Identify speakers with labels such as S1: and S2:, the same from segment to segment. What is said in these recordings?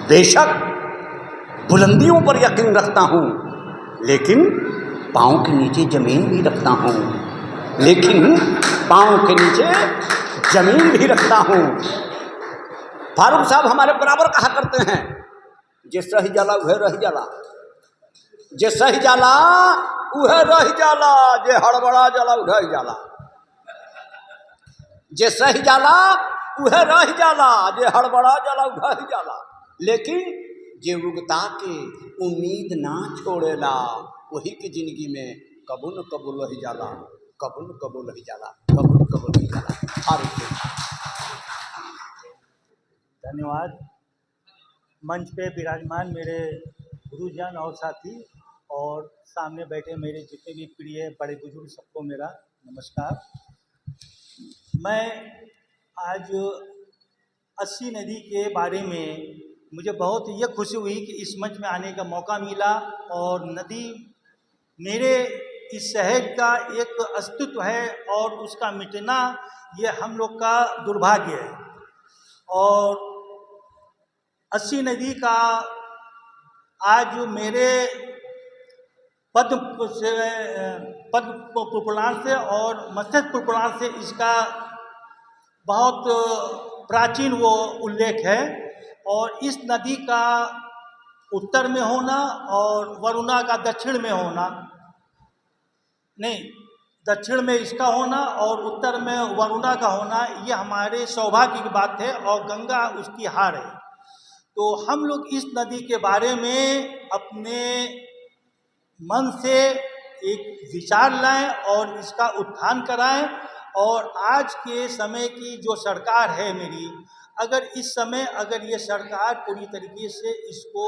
S1: बेशक बुलंदियों पर यकीन रखता हूँ, लेकिन पाँव के नीचे जमीन भी रखता हूँ, लेकिन पाँव के नीचे जमीन भी रखता हूँ। फारूक साहब हमारे बराबर कहा करते हैं, जे सही जाला वह रह जाला, जे सही जाला वह रह जाला, जे हड़बड़ा जाला उधर जाला, जे सही जाला वह रह जाला, जे हड़बड़ा जाला उधर जाला। लेकिन जे उगता के उम्मीद ना छोड़ेला, वही की जिंदगी में कबू न कबू रह जाला, कबू न कबू रह जाला, कबू न कबू रह जाला।
S2: धन्यवाद। मंच पे विराजमान मेरे गुरुजन और साथी और सामने बैठे मेरे जितने भी प्रिय बड़े बुजुर्ग, सबको मेरा नमस्कार। मैं आज अस्सी नदी के बारे में मुझे बहुत ये खुशी हुई कि इस मंच में आने का मौका मिला, और नदी मेरे इस शहर का एक अस्तित्व है और उसका मिटना ये हम लोग का दुर्भाग्य है। और अस्सी नदी का आज मेरे पद पुपुलान से और मत्स्य पुपुलान से इसका बहुत प्राचीन वो उल्लेख है। और इस नदी का उत्तर में होना और वरुणा का दक्षिण में होना, नहीं, दक्षिण में इसका होना और उत्तर में वरुणा का होना, ये हमारे सौभाग्य की बात है, और गंगा उसकी हार है। तो हम लोग इस नदी के बारे में अपने मन से एक विचार लाएं और इसका उत्थान कराएं। और आज के समय की जो सरकार है मेरी, अगर इस समय अगर ये सरकार पूरी तरीके से इसको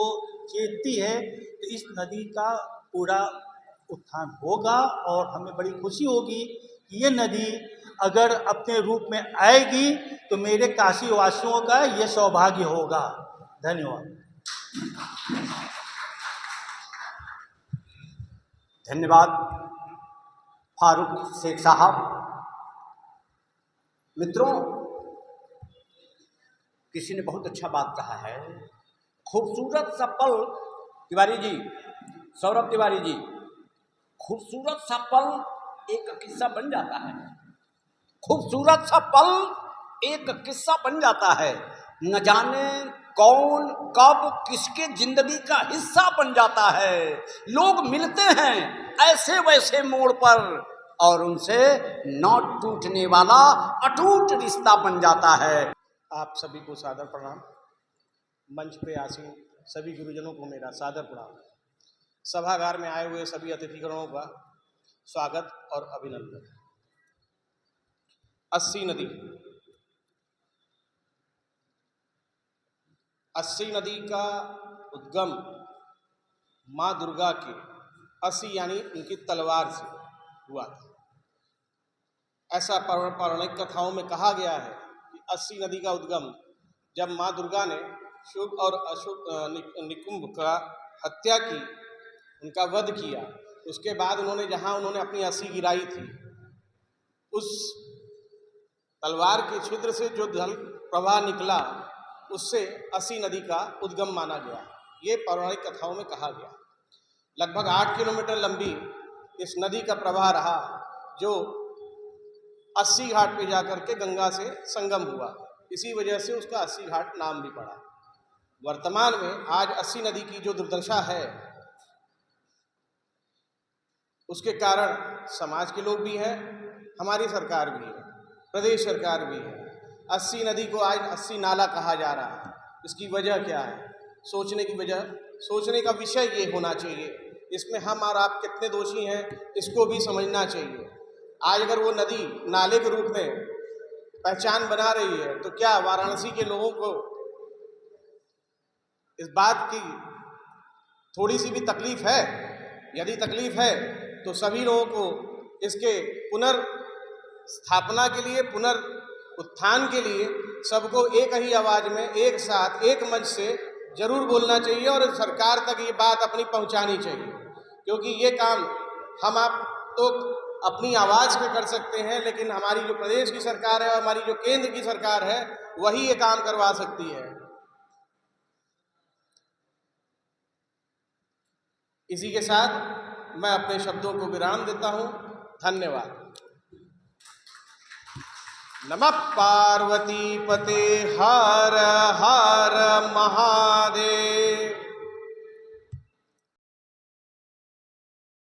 S2: चेतती है तो इस नदी का पूरा उत्थान होगा, और हमें बड़ी खुशी होगी कि ये नदी अगर अपने रूप में आएगी तो मेरे काशी वासियों का ये सौभाग्य होगा। धन्यवाद।
S1: धन्यवाद फारूक शेख साहब। मित्रों, किसी ने बहुत अच्छा बात कहा है, खूबसूरत सा पल, तिवारी जी, सौरभ तिवारी जी, खूबसूरत सा पल एक किस्सा बन जाता है, खूबसूरत सा पल एक किस्सा बन जाता है, न जाने कौन कब किसके जिंदगी का हिस्सा बन जाता है। लोग मिलते हैं ऐसे वैसे मोड़ पर और उनसे न टूटने वाला अटूट रिश्ता बन जाता है।
S3: आप सभी को सादर प्रणाम। मंच पे आसीन सभी गुरुजनों को मेरा सादर प्रणाम। सभागार में आए हुए सभी अतिथिगणों का स्वागत और अभिनंदन। अस्सी नदी, अस्सी नदी का उद्गम माँ दुर्गा के अस्सी यानी उनकी तलवार से हुआ था। ऐसा पौराणिक कथाओं में कहा गया है कि अस्सी नदी का उद्गम जब माँ दुर्गा ने शुभ और अशुभ निकुंभ का हत्या की, उनका वध किया, उसके बाद उन्होंने अपनी अस्सी गिराई थी, उस तलवार के छिद्र से जो जल प्रवाह निकला, उससे अस्सी नदी का उद्गम माना गया। ये पौराणिक कथाओं में कहा गया। लगभग 8 किलोमीटर लंबी इस नदी का प्रवाह रहा, जो अस्सी घाट पे जाकर के गंगा से संगम हुआ। इसी वजह से उसका अस्सी घाट नाम भी पड़ा। वर्तमान में आज अस्सी नदी की जो दुर्दशा है, उसके कारण समाज के लोग भी हैं, हमारी सरकार भी है, प्रदेश सरकार भी है। अस्सी नदी को आज अस्सी नाला कहा जा रहा है। इसकी वजह क्या है? सोचने का विषय ये होना चाहिए। इसमें हम और आप कितने दोषी हैं, इसको भी समझना चाहिए। आज अगर वो नदी नाले के रूप में पहचान बना रही है, तो क्या वाराणसी के लोगों को इस बात की थोड़ी सी भी तकलीफ है? यदि तकलीफ है तो सभी लोगों को इसके पुनर्स्थापना के लिए, पुनरुत्थान के लिए सबको एक ही आवाज़ में, एक साथ, एक मंच से जरूर बोलना चाहिए और सरकार तक ये बात अपनी पहुंचानी चाहिए। क्योंकि ये काम हम आप तो अपनी आवाज़ में कर सकते हैं, लेकिन हमारी जो प्रदेश की सरकार है, हमारी जो केंद्र की सरकार है, वही ये काम करवा सकती है। इसी के साथ मैं अपने शब्दों को विराम देता हूँ। धन्यवाद। नमः पार्वती पते हर हर महा